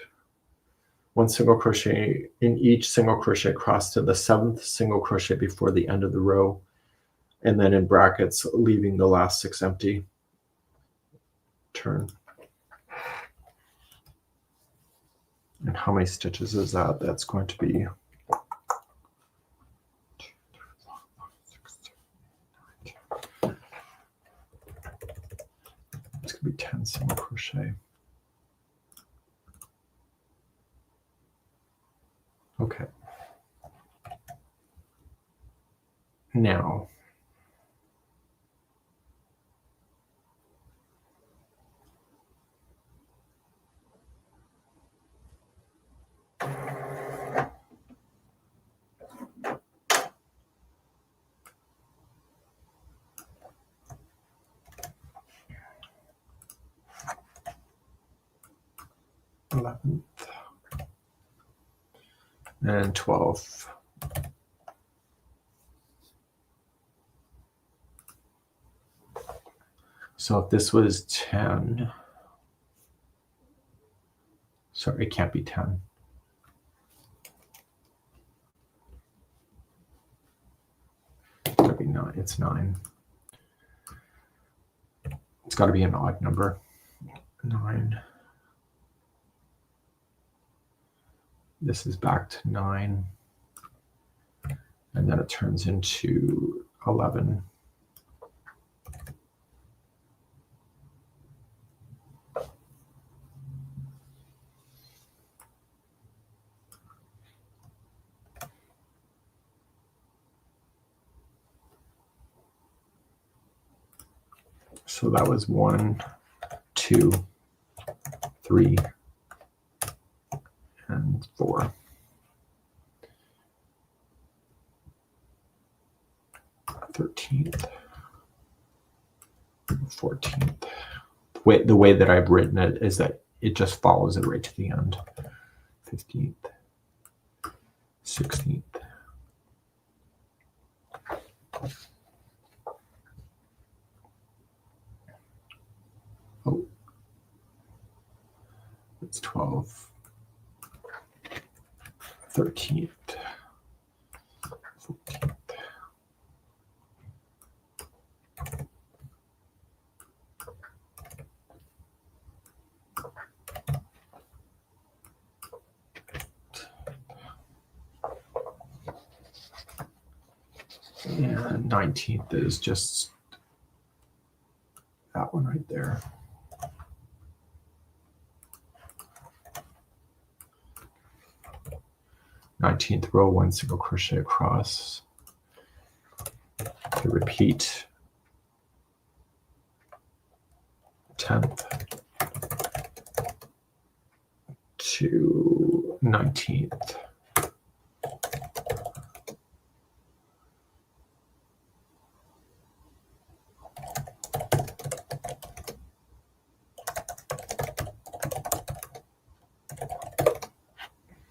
1 single crochet in each single crochet across to the 7th single crochet before the end of the row, and then in brackets leaving the last 6 empty. Turn. And how many stitches is that? That's going to be 10 single crochet. Okay. Now, and 12th. So if this was 10, sorry, it can't be 10. It's got to be 9. It's 9. It's got to be an odd number. 9. This is back to 9. And then it turns into 11. So that was 1, 2, 3, and 4. 13th, 14th. The way that I've written it is that it just follows it right to the end. 15th, 16th. Oh, it's 12, 13th, 14th. And 19th is just that one right there. Nineteenth row, 1 single crochet across. To repeat. 10th to 19th.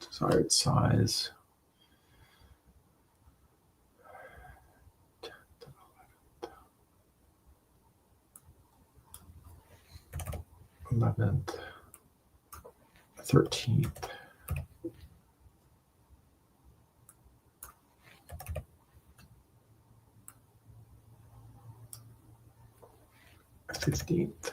Desired size. 11th, 13th, 15th, 17th.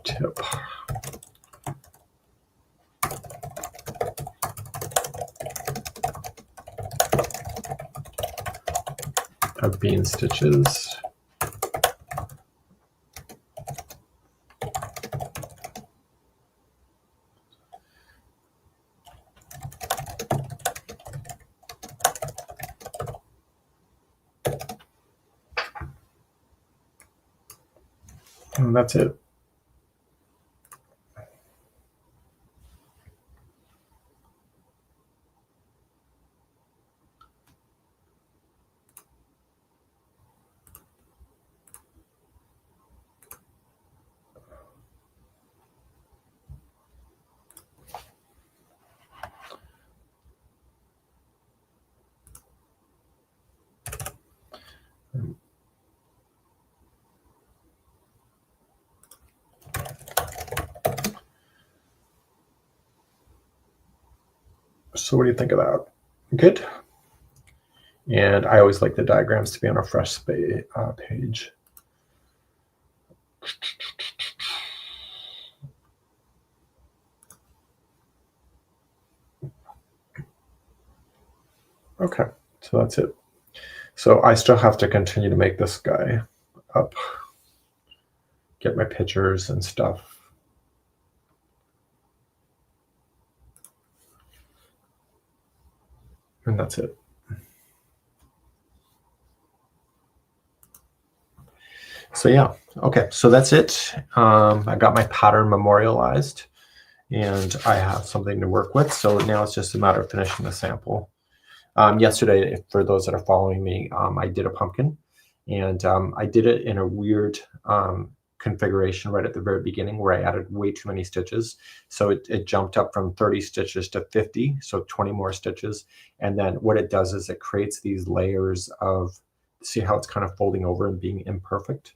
Tip. Of bean stitches. And that's it. So what do you think of that? Good? And I always like the diagrams to be on a fresh page. Okay, so that's it. So I still have to continue to make this guy up, get my pictures and stuff. And that's it. So yeah, okay, so that's it. I got my pattern memorialized and I have something to work with. So now it's just a matter of finishing the sample. Yesterday, for those that are following me, I did a pumpkin And I did it in a weird configuration right at the very beginning where I added way too many stitches. So it jumped up from 30 stitches to 50, so 20 more stitches. And then what it does is it creates these layers of, see how it's kind of folding over and being imperfect.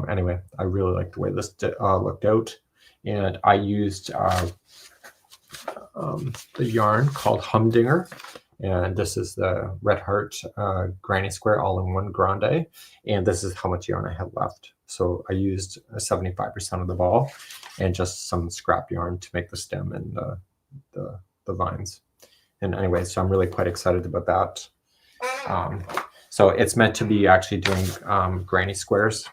Anyway, I really like the way this looked out. And I used the yarn called Humdinger. And this is the Red Heart Granny Square all-in-one grande. And this is how much yarn I had left. So I used 75% of the ball and just some scrap yarn to make the stem and the vines. And anyway, so I'm really quite excited about that. So it's meant to be actually doing granny squares.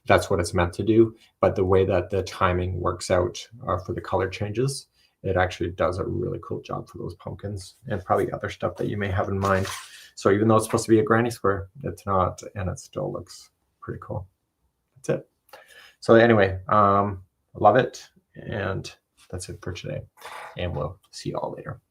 That's what it's meant to do. But the way that the timing works out for the color changes, it actually does a really cool job for those pumpkins and probably other stuff that you may have in mind. So even though it's supposed to be a granny square, it's not, and it still looks pretty cool. That's it. So anyway, love it. And that's it for today. And we'll see you all later.